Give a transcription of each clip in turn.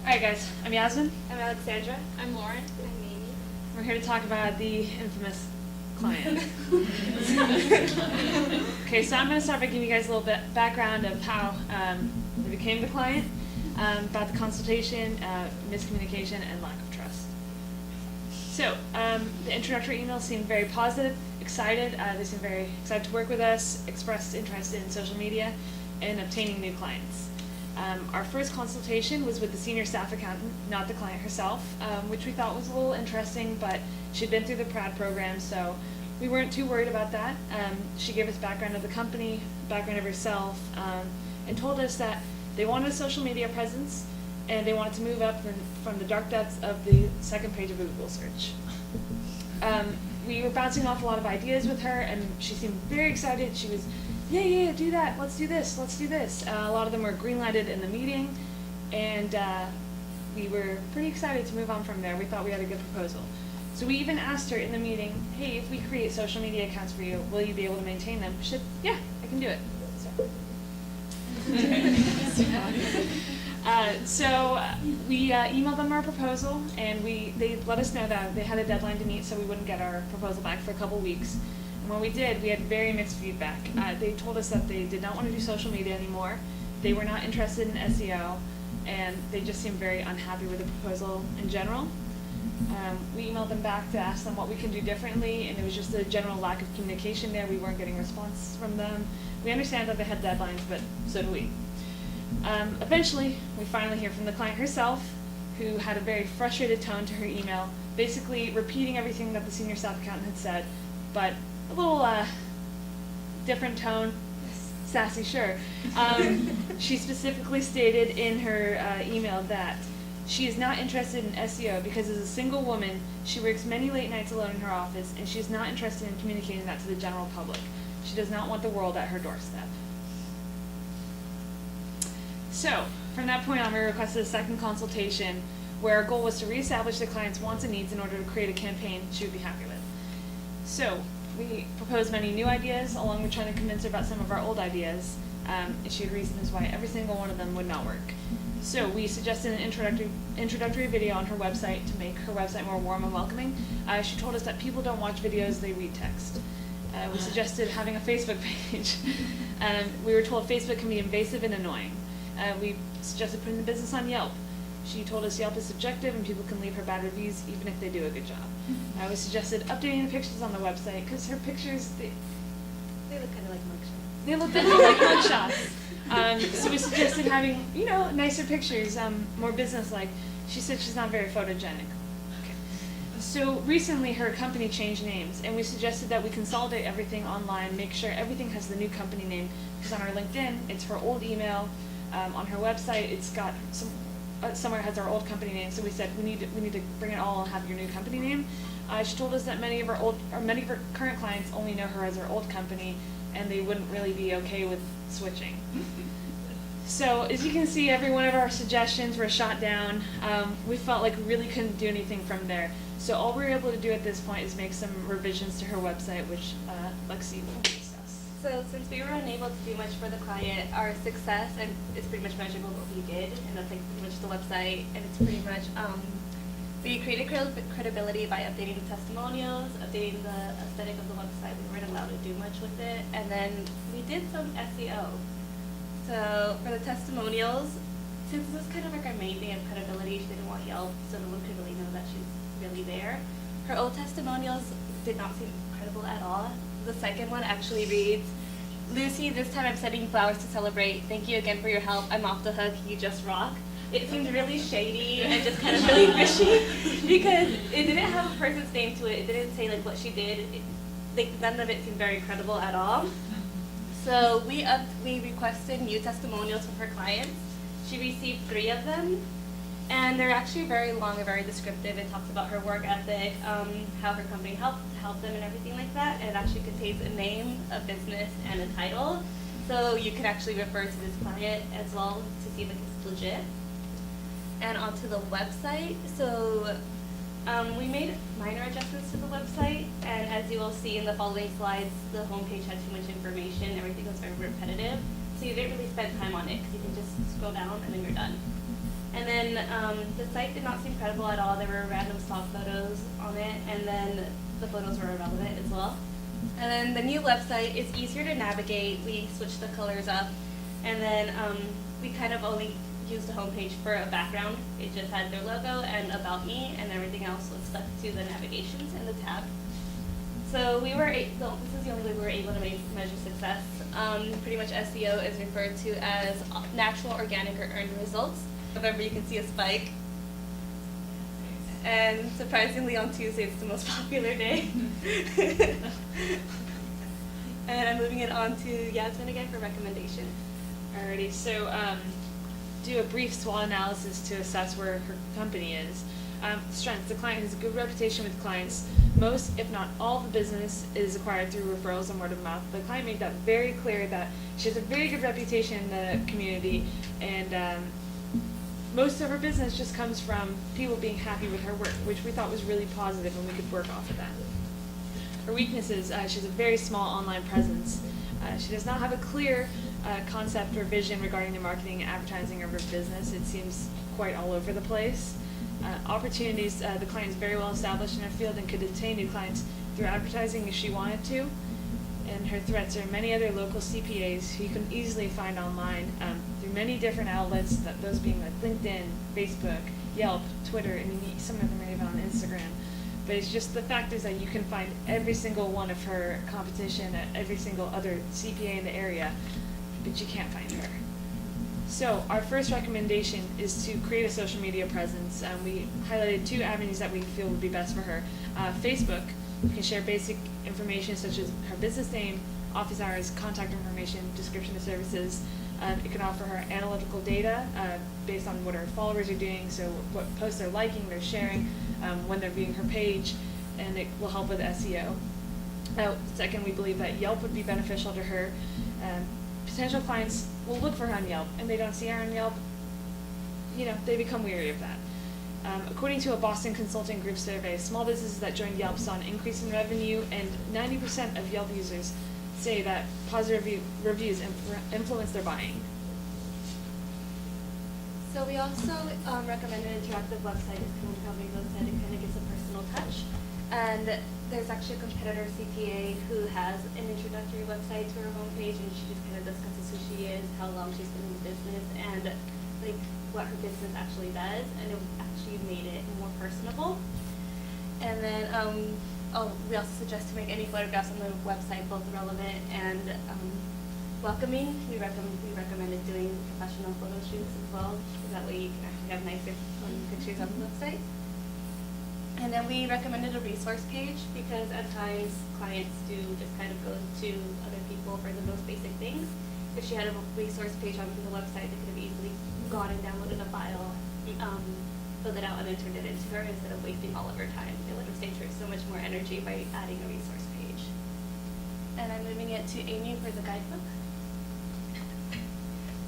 Alright guys, I'm Yasmin. I'm Alexandra. I'm Lauren. I'm Amy. We're here to talk about the infamous client. Okay, so I'm going to start by giving you guys a little bit background of how I became the client, about the consultation, miscommunication, and lack of trust. So, the introductory email seemed very positive, excited. They seemed very excited to work with us, expressed interest in social media, and obtaining new clients. Our first consultation was with the senior staff accountant, not the client herself, which we thought was a little interesting, but she'd been through the PRAD program, so we weren't too worried about that. She gave us background of the company, background of herself, and told us that they wanted a social media presence, and they wanted to move up from the dark depths of the second page of a Google search. We were bouncing off a lot of ideas with her, and she seemed very excited. She was, yeah, do that, let's do this. A lot of them were green-lighted in the meeting, and we were pretty excited to move on from there. We thought we had a good proposal. So we even asked her in the meeting, hey, if we create social media accounts for you, will you be able to maintain them? She said, yeah, I can do it. So we emailed them our proposal, and they let us know that they had a deadline to meet, so we wouldn't get our proposal back for a couple weeks. And when we did, we had very mixed feedback. They told us that they did not want to do social media anymore, they were not interested in SEO, and they just seemed very unhappy with the proposal in general. We emailed them back to ask them what we can do differently, and it was just a general lack of communication there. We weren't getting a response from them. We understand that they had deadlines, but so do we. Eventually, we finally hear from the client herself, who had a very frustrated tone to her email, basically repeating everything that the senior staff accountant had said, but a little different tone, sassy, sure. She specifically stated in her email that she is not interested in SEO because as a single woman, she works many late nights alone in her office, and she is not interested in communicating that to the general public. She does not want the world at her doorstep. So, from that point on, we requested a second consultation where our goal was to reestablish the client's wants and needs in order to create a campaign she would be happy with. So, we proposed many new ideas along with trying to convince her about some of our old ideas, and she had reasons why every single one of them would not work. So we suggested an introductory video on her website to make her website more warm and welcoming. She told us that people don't watch videos, they read text. We suggested having a Facebook page. We were told Facebook can be invasive and annoying. We suggested putting the business on Yelp. She told us Yelp is subjective and people can leave her bad reviews even if they do a good job. We suggested updating the pictures on the website because her pictures, They look kind of like mugshots. they look definitely like mugshots. So we suggested having, nicer pictures, more business-like. She said she's not very photogenic. Okay. So recently her company changed names, and we suggested that we consolidate everything online, make sure everything has the new company name, because on our LinkedIn, it's her old email. On her website, it's got somewhere has our old company name, so we said we need to bring it all and have your new company name. She told us that many of her current clients only know her as her old company, and they wouldn't really be okay with switching. So as you can see, every one of our suggestions were shot down. We felt like we really couldn't do anything from there. So all we were able to do at this point is make some revisions to her website, which Lexi will discuss. So since we were unable to do much for the client, our success and it's pretty much measurable what we did, and that's like pretty much the website, and it's pretty much we created credibility by updating the testimonials, updating the aesthetic of the website. We weren't allowed to do much with it, and then we did some SEO. So for the testimonials, since this was kind of like our main thing of credibility, she didn't want Yelp, so no one could really know that she's really there. Her old testimonials did not seem credible at all. The second one actually reads, Lucy, this time I'm sending flowers to celebrate. Thank you again for your help. I'm off the hook. You just rock. It seemed really shady and just kind of really fishy because it didn't have a person's name to it. It didn't say like what she did. None of it seemed very credible at all. So we requested new testimonials from her clients. She received 3 of them, and they're actually very long and very descriptive. It talks about her work ethic, how her company helped them and everything like that. And it actually contains a name, a business, and a title. So you can actually refer to this client as well to see if it's legit. And onto the website. So we made minor adjustments to the website, and as you will see in the following slides, the homepage had too much information. Everything was very repetitive, so you didn't really spend time on it because you can just scroll down and then you're done. And then the site did not seem credible at all. There were random stock photos on it, and then the photos were irrelevant as well. And then the new website is easier to navigate. We switched the colors up, and then we kind of only used the homepage for a background. It just had their logo and about me, and everything else was stuck to the navigations and the tab. So this is the only way we were able to measure success. Pretty much SEO is referred to as natural, organic, or earned results. However, you can see a spike. And surprisingly, on Tuesday, it's the most popular day. And I'm moving it on to Yasmin again for recommendation. Alrighty, so do a brief SWOT analysis to assess where her company is. Strengths: the client has a good reputation with clients. Most, if not all, the business is acquired through referrals and word of mouth. The client made that very clear that she has a very good reputation in the community, and most of her business just comes from people being happy with her work, which we thought was really positive, and we could work off of that. Her weaknesses: she has a very small online presence. She does not have a clear concept or vision regarding the marketing and advertising of her business. It seems quite all over the place. Opportunities: the client is very well established in her field and could obtain new clients through advertising if she wanted to. And her threats are many other local CPAs who you can easily find online through many different outlets, those being like LinkedIn, Facebook, Yelp, Twitter, and some of them are even on Instagram. But it's just the fact is that you can find every single one of her competition at every single other CPA in the area, but you can't find her. So our first recommendation is to create a social media presence. We highlighted 2 avenues that we feel would be best for her. Facebook, you can share basic information such as her business name, office hours, contact information, description of services. It can offer her analytical data based on what her followers are doing, so what posts they're liking, they're sharing, when they're viewing her page, and it will help with SEO. Second, we believe that Yelp would be beneficial to her. Potential clients will look for her on Yelp, and they don't see her on Yelp, they become weary of that. According to a Boston Consulting Group survey, small businesses that joined Yelp saw an increase in revenue, and 90% of Yelp users say that positive reviews influence their buying. So we also recommend an interactive website. It's kind of how we said, it kind of gives a personal touch. And there's actually a competitor CPA who has an introductory website to her homepage, and she just kind of discusses who she is, how long she's been in the business, and like what her business actually does, and it actually made it more personable. And then we also suggest to make any photographs on the website both relevant and welcoming. We recommended doing professional photo shoots as well, so that way you can actually have nicer pictures on the website. And then we recommended a resource page because at times clients do just kind of go to other people for the most basic things. If she had a resource page on the website, they could have easily gone and downloaded a file, filled it out, and then turned it into her instead of wasting all of her time. It would have saved her so much more energy by adding a resource page. And I'm moving it to Amy for the guidebook.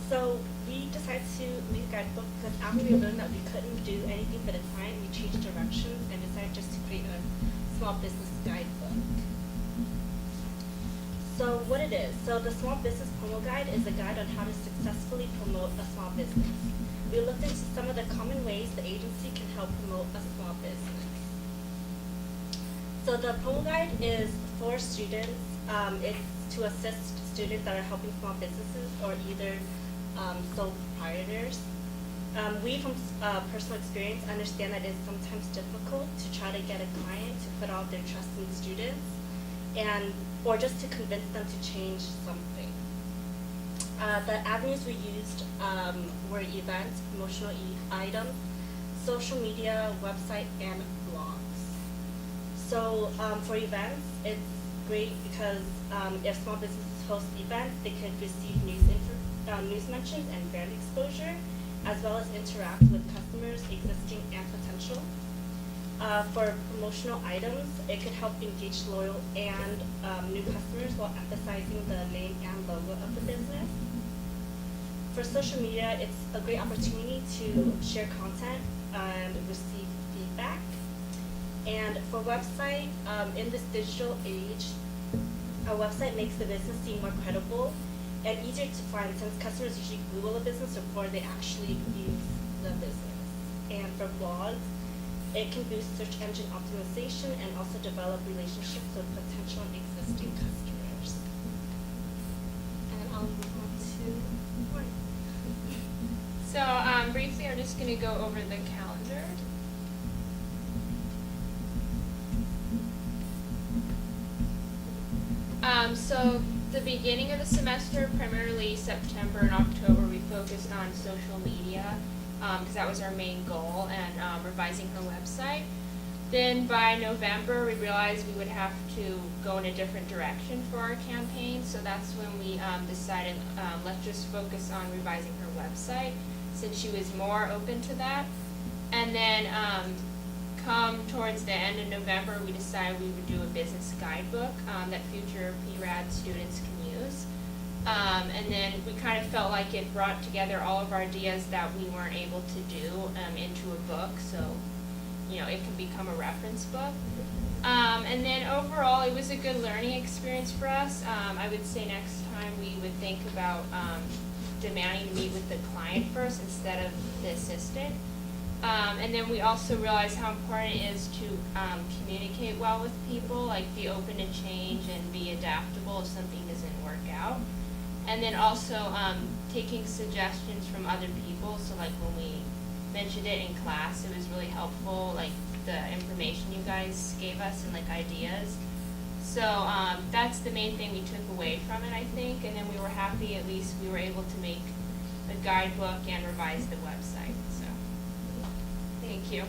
So we decided to make a guidebook because after we learned that we couldn't do anything for the client, we changed directions and decided just to create a small business guidebook. So what it is, so the Small Business Promo Guide is a guide on how to successfully promote a small business. We looked into some of the common ways the agency can help promote a small business. So the promo guide is for students. It's to assist students that are helping small businesses or either sole proprietors. We, from personal experience, understand that it's sometimes difficult to try to get a client to put all their trust in students, or just to convince them to change something. The avenues we used were events, promotional items, social media, website, and blogs. So for events, it's great because if small businesses host events, they could receive news mentions and brand exposure, as well as interact with customers, existing and potential. For promotional items, it could help engage loyal and new customers while emphasizing the name and logo of the business. For social media, it's a great opportunity to share content and receive feedback. And for website, in this digital age, a website makes the business seem more credible and easier to find since customers usually Google a business before they actually use the business. And for blogs, it can boost search engine optimization and also develop relationships with potential and existing customers. And I'll move on to Lauren. So briefly, I'm just going to go over the calendar. So the beginning of the semester, primarily September and October, we focused on social media because that was our main goal, and revising her website. Then by November, we realized we would have to go in a different direction for our campaign, so that's when we decided let's just focus on revising her website, since she was more open to that. And then come towards the end of November, we decided we would do a business guidebook that future PRAD students can use. And then we kind of felt like it brought together all of our ideas that we weren't able to do into a book, so it can become a reference book. And then overall, it was a good learning experience for us. I would say next time we would think about demanding to meet with the client first instead of the assistant. And then we also realized how important it is to communicate well with people, like be open to change and be adaptable if something doesn't work out. And then also taking suggestions from other people, so like when we mentioned it in class, it was really helpful, like the information you guys gave us and like ideas. So that's the main thing we took away from it, I think, and then we were happy at least we were able to make a guidebook and revise the website, so thank you.